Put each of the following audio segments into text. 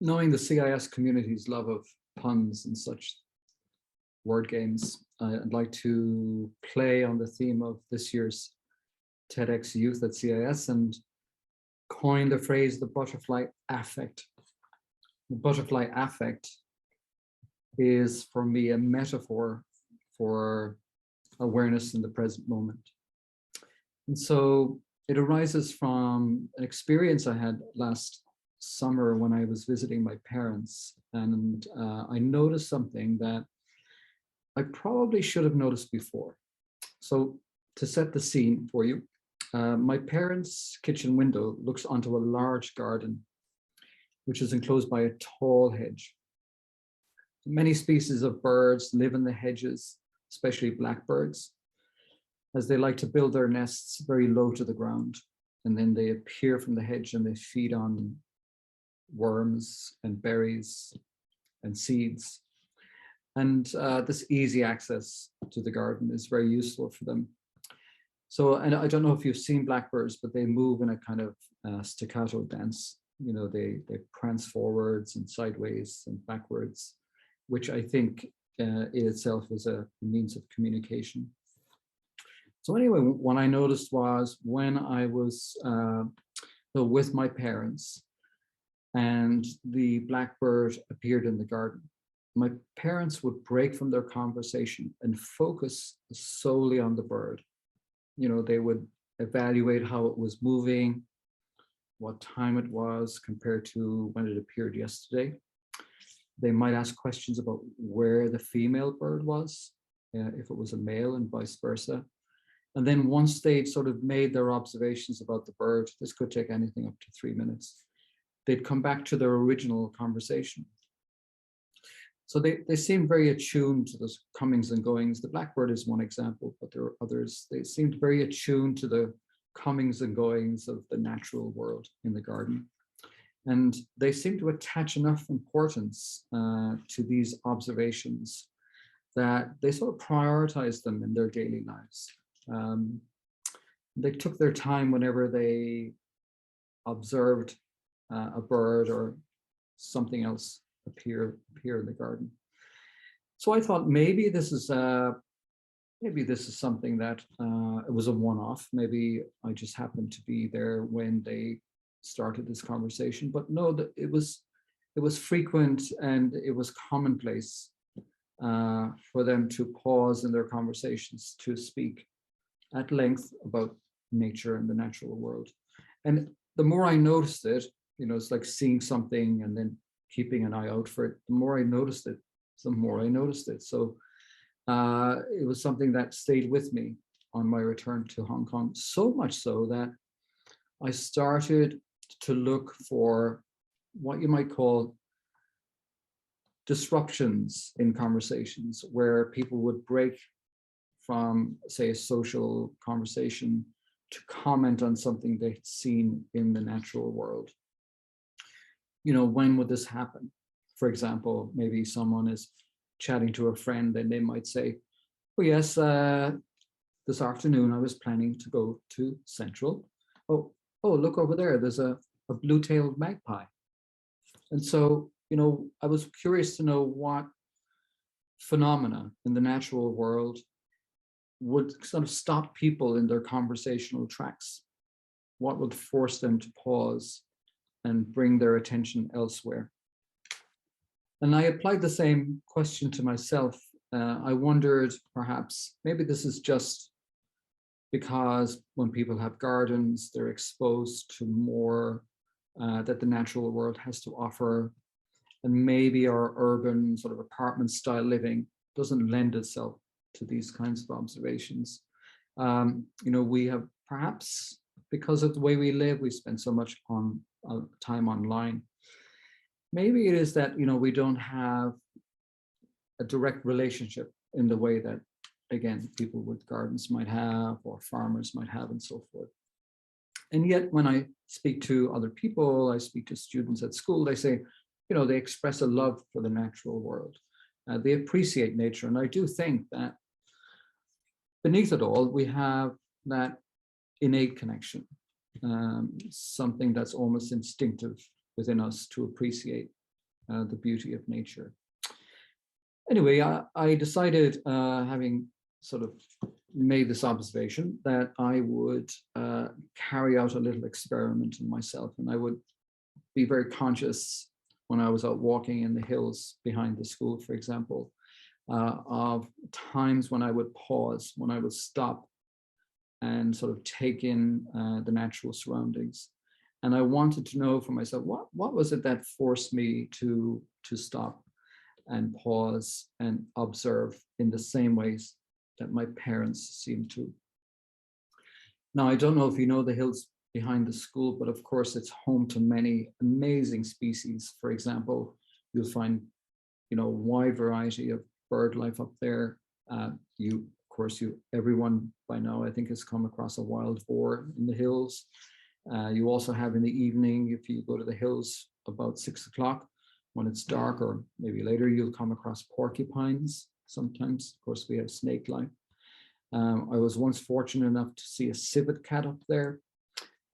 knowing the CIS community's love of puns and such word games, I'd like to play on the theme of this year's TEDxYouth at CIS and coin the phrase the butterfly affect. The butterfly affect is for me a metaphor for awareness in the present moment. And so it arises from an experience I had last summer when I was visiting my parents, and I noticed something that I probably should have noticed before. So to set the scene for you, my parents' kitchen window looks onto a large garden, which is enclosed by a tall hedge. Many species of birds live in the hedges, especially blackbirds, as they like to build their nests very low to the ground. And then they appear from the hedge and they feed on worms and berries and seeds. And this easy access to the garden is very useful for them. So, and I don't know if you've seen blackbirds, but they move in a kind of staccato dance. You know, they prance forwards and sideways and backwards, which I think in itself is a means of communication. So anyway, what I noticed was when I was with my parents and the blackbird appeared in the garden, my parents would break from their conversation and focus solely on the bird. You know, they would evaluate how it was moving, what time it was compared to when it appeared yesterday. They might ask questions about where the female bird was, if it was a male, and vice versa. And then once they'd sort of made their observations about the bird, this could take anything up to 3 minutes, they'd come back to their original conversation. So they seemed very attuned to those comings and goings. The blackbird is one example, but there are others. They seemed very attuned to the comings and goings of the natural world in the garden. And they seem to attach enough importance to these observations that they sort of prioritize them in their daily lives. They took their time whenever they observed a bird or something else appear in the garden. So I thought maybe this is something that it was a one-off. Maybe I just happened to be there when they started this conversation, but no, that it was frequent and it was commonplace for them to pause in their conversations to speak at length about nature and the natural world. And the more I noticed it, you know, it's like seeing something and then keeping an eye out for it. The more I noticed it, the more I noticed it. So it was something that stayed with me on my return to Hong Kong, so much so that I started to look for what you might call disruptions in conversations, where people would break from, say, a social conversation to comment on something they'd seen in the natural world. You know, when would this happen? For example, maybe someone is chatting to a friend and they might say, oh yes, this afternoon I was planning to go to Central. Oh, look over there, there's a blue-tailed magpie. And so, you know, I was curious to know what phenomena in the natural world would sort of stop people in their conversational tracks. What would force them to pause and bring their attention elsewhere? And I applied the same question to myself. I wondered, perhaps, maybe this is just because when people have gardens, they're exposed to more that the natural world has to offer. And maybe our urban sort of apartment style living doesn't lend itself to these kinds of observations. You know, we have perhaps, because of the way we live, we spend so much time online. Maybe it is that, you know, we don't have a direct relationship in the way that, again, people with gardens might have, or farmers might have, and so forth. And yet when I speak to other people, I speak to students at school, they say, you know, they express a love for the natural world. They appreciate nature. And I do think that beneath it all, we have that innate connection, something that's almost instinctive within us to appreciate the beauty of nature. Anyway, I decided, having sort of made this observation, that I would carry out a little experiment in myself, and I would be very conscious when I was out walking in the hills behind the school, for example, of times when I would pause, when I would stop and sort of take in the natural surroundings. And I wanted to know for myself, what was it that forced me to stop and pause and observe in the same ways that my parents seemed to. Now, I don't know if you know the hills behind the school, but of course it's home to many amazing species. For example, you'll find, a wide variety of bird life up there. Everyone by now, I think, has come across a wild boar in the hills. You also have in the evening, if you go to the hills about 6 o'clock, when it's dark, or maybe later, you'll come across porcupines sometimes. Of course, we have snake life. I was once fortunate enough to see a civet cat up there.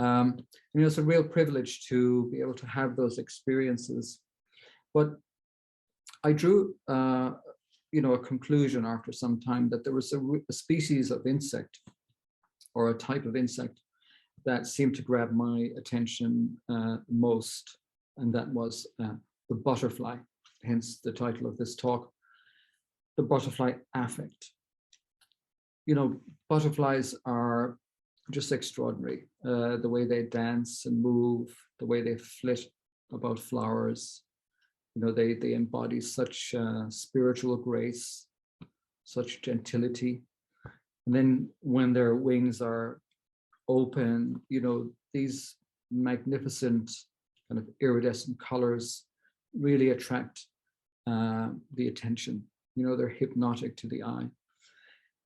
It's a real privilege to be able to have those experiences. But I drew, a conclusion after some time that there was a species of insect, or a type of insect, that seemed to grab my attention most, and that was the butterfly, hence the title of this talk, the butterfly affect. Butterflies are just extraordinary. The way they dance and move, the way they flit about flowers, they embody such spiritual grace, such gentility. And then when their wings are open, these magnificent kind of iridescent colors really attract the attention. They're hypnotic to the eye.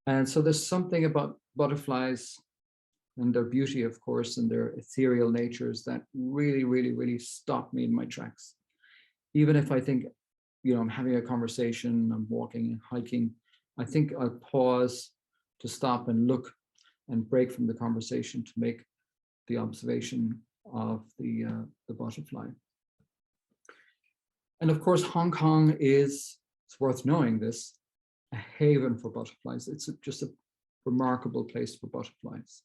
And so there's something about butterflies and their beauty, of course, and their ethereal natures that really, really, really stop me in my tracks. Even if I think, I'm having a conversation, I'm walking and hiking, I think I'll pause to stop and look and break from the conversation to make the observation of the butterfly. And of course, Hong Kong is, it's worth knowing this, a haven for butterflies. It's just a remarkable place for butterflies.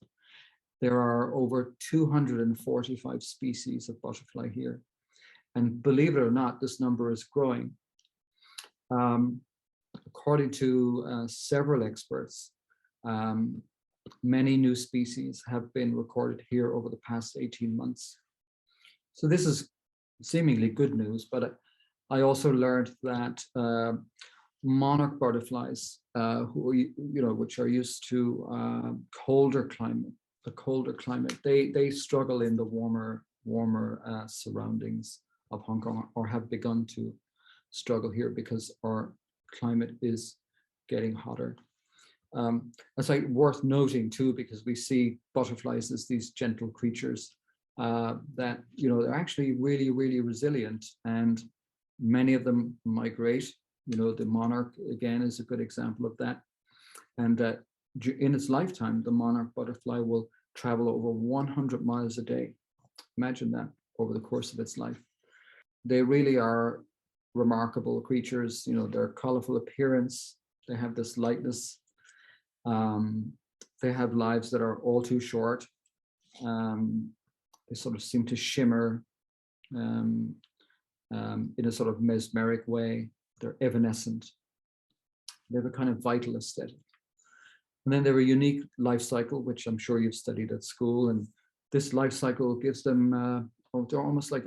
There are over 245 species of butterfly here. And believe it or not, this number is growing. According to several experts, many new species have been recorded here over the past 18 months. So this is seemingly good news, but I also learned that monarch butterflies, which are used to colder climate, they struggle in the warmer surroundings of Hong Kong, or have begun to struggle here because our climate is getting hotter. It's worth noting too, because we see butterflies as these gentle creatures that they're actually really, really resilient, and many of them migrate. The monarch again is a good example of that. And in its lifetime, the monarch butterfly will travel over 100 miles a day. Imagine that over the course of its life. They really are remarkable creatures. Their colorful appearance, they have this lightness. They have lives that are all too short. They sort of seem to shimmer in a sort of mesmeric way. They're evanescent. They have a kind of vital aesthetic. And then they have a unique life cycle, which I'm sure you've studied at school. And this life cycle gives them, they're almost like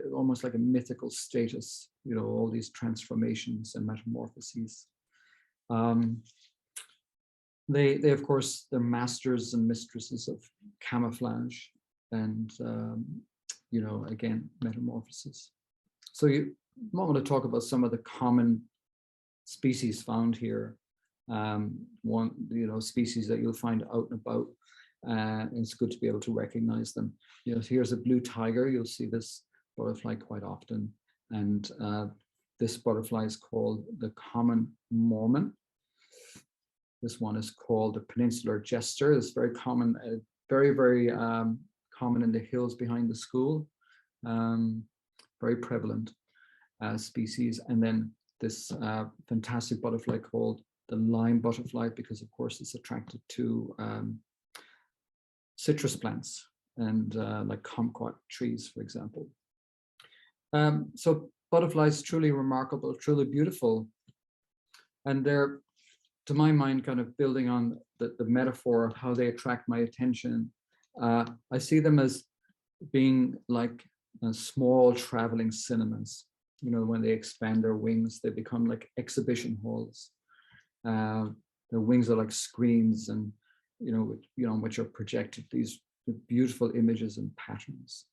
a mythical status, all these transformations and metamorphoses. They of course, they're masters and mistresses of camouflage and, again, metamorphosis. So you might want to talk about some of the common species found here. One, species that you'll find out and about. And it's good to be able to recognize them. Here's a blue tiger. You'll see this butterfly quite often. And this butterfly is called the common Mormon. This one is called the peninsular jester. It's very common, very, very common in the hills behind the school. Very prevalent. species, and then this fantastic butterfly called the lime butterfly, because of course it's attracted to citrus plants and like kumquat trees, for example. So butterflies, truly remarkable, truly beautiful, and they're, to my mind, kind of building on the metaphor of how they attract my attention. I see them as being like small traveling cinemas. You know, when they expand their wings, they become like exhibition halls. Their wings are like screens, and which are projected these beautiful images and patterns.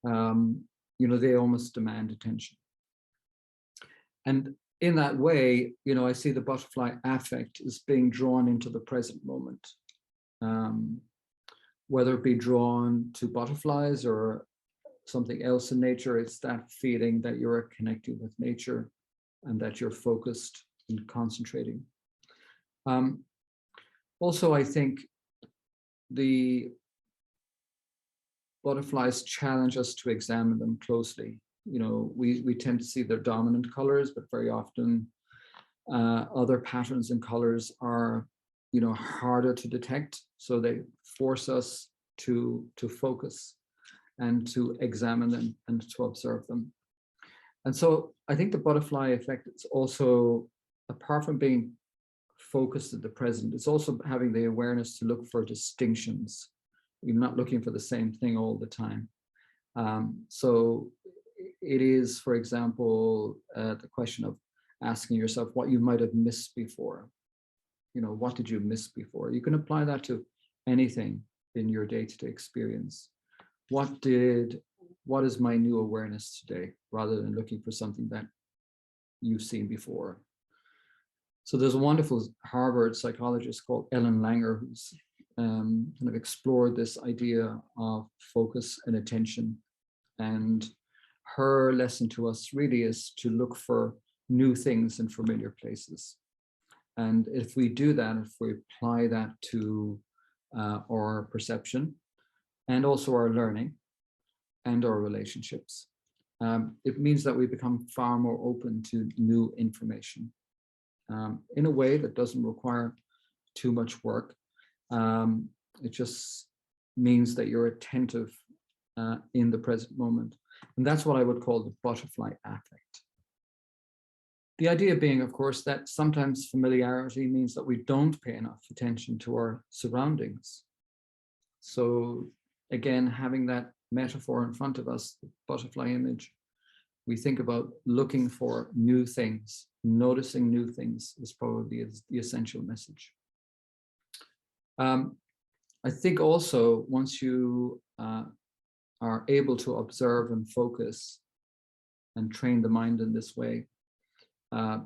They almost demand attention. And in that way, I see the butterfly affect as being drawn into the present moment. Whether it be drawn to butterflies or something else in nature, it's that feeling that you're connecting with nature and that you're focused and concentrating. Also, I think the butterflies challenge us to examine them closely. We tend to see their dominant colors, but very often other patterns and colors are, harder to detect. So they force us to focus and to examine them and to observe them. And so I think the butterfly effect is also, apart from being focused at the present, it's also having the awareness to look for distinctions. You're not looking for the same thing all the time. So it is, for example, the question of asking yourself what you might have missed before. What did you miss before? You can apply that to anything in your day-to-day experience. What is my new awareness today, rather than looking for something that you've seen before. So there's a wonderful Harvard psychologist called Ellen Langer, who's kind of explored this idea of focus and attention. And her lesson to us really is to look for new things in familiar places. And if we do that, if we apply that to our perception and also our learning and our relationships, it means that we become far more open to new information in a way that doesn't require too much work. It just means that you're attentive in the present moment. And that's what I would call the butterfly affect. The idea being, of course, that sometimes familiarity means that we don't pay enough attention to our surroundings. So again, having that metaphor in front of us, the butterfly image, we think about looking for new things, noticing new things is probably the essential message. I think also once you are able to observe and focus and train the mind in this way,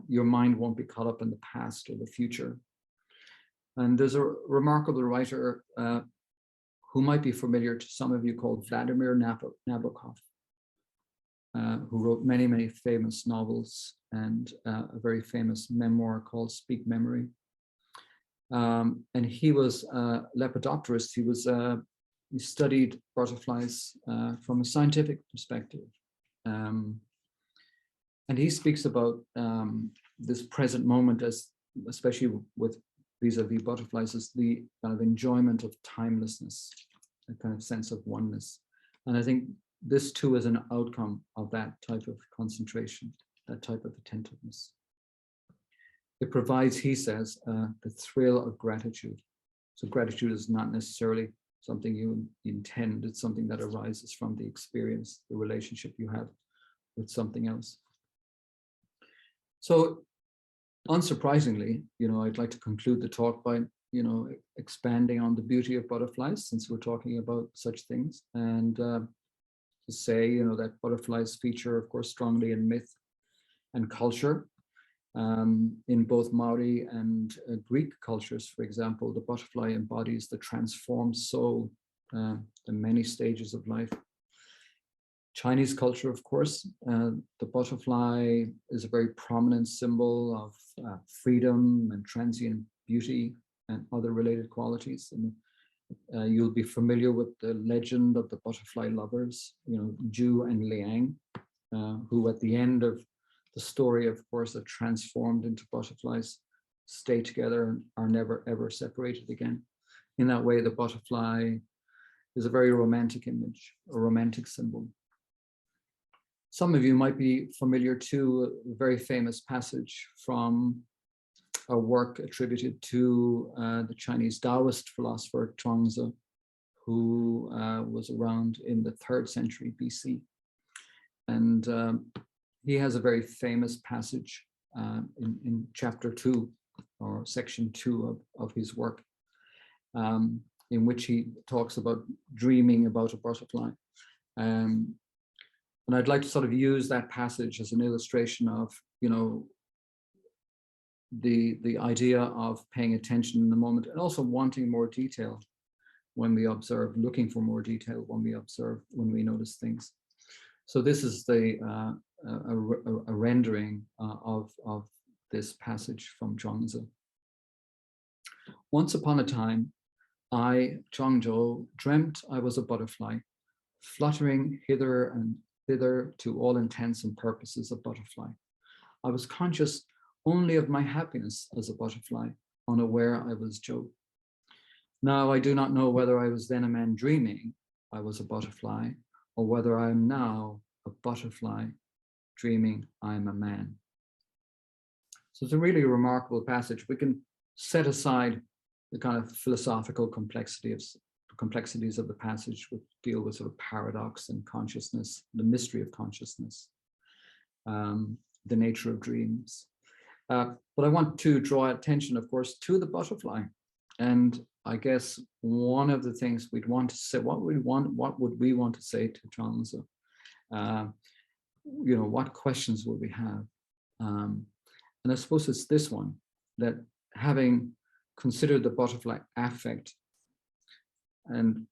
your mind won't be caught up in the past or the future. And there's a remarkable writer who might be familiar to some of you called Vladimir Nabokov, who wrote many, many famous novels and a very famous memoir called Speak Memory. And he was a lepidopterist. He studied butterflies from a scientific perspective. And he speaks about this present moment as, especially with vis-a-vis butterflies, as the kind of enjoyment of timelessness, a kind of sense of oneness. And I think this too is an outcome of that type of concentration, that type of attentiveness. It provides, he says, the thrill of gratitude. So gratitude is not necessarily something you intend, it's something that arises from the experience, the relationship you have with something else. So unsurprisingly, I'd like to conclude the talk by, expanding on the beauty of butterflies, since we're talking about such things, and to say, that butterflies feature, of course, strongly in myth and culture. In both Maori and Greek cultures, for example, the butterfly embodies the transformed soul, the many stages of life. Chinese culture, of course, the butterfly is a very prominent symbol of freedom and transient beauty and other related qualities. And you'll be familiar with the legend of the butterfly lovers, Zhu and Liang. who at the end of the story, of course, are transformed into butterflies, stay together and are never ever separated again. In that way, the butterfly is a very romantic image, a romantic symbol. Some of you might be familiar to a very famous passage from a work attributed to the Chinese Taoist philosopher Chuang-Tzu, who was around in the 3rd century BC. And he has a very famous passage in chapter 2 or section 2 of his work, in which he talks about dreaming about a butterfly. And I'd like to sort of use that passage as an illustration of, you know, the idea of paying attention in the moment and also wanting more detail when we observe, looking for more detail when we observe, when we notice things. So this is a rendering of this passage from Chuang-Tzu. Once upon a time, I, Chuang-Tzu, dreamt I was a butterfly, fluttering hither and thither, to all intents and purposes a butterfly. I was conscious only of my happiness as a butterfly, unaware I was Joe. Now I do not know whether I was then a man dreaming I was a butterfly, or whether I am now a butterfly dreaming I am a man. So it's a really remarkable passage. We can set aside the kind of philosophical complexities of the passage, which deal with sort of paradox and consciousness, the mystery of consciousness, the nature of dreams. But I want to draw attention, of course, to the butterfly. And I guess one of the things we'd want to say, what would we want to say to Chuang-Tzu? You know, what questions would we have? And I suppose it's this one, that having considered the butterfly affect and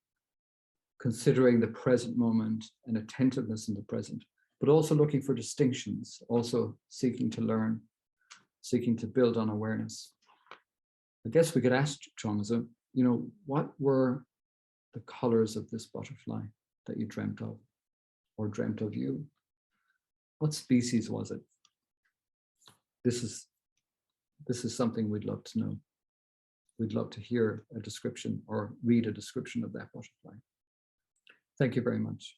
considering the present moment and attentiveness in the present, but also looking for distinctions, also seeking to learn, seeking to build on awareness. I guess we could ask Chuang-Tzu, you know, what were the colors of this butterfly that you dreamt of, or dreamt of you? What species was it? This is something we'd love to know. We'd love to hear a description or read a description of that butterfly. Thank you very much.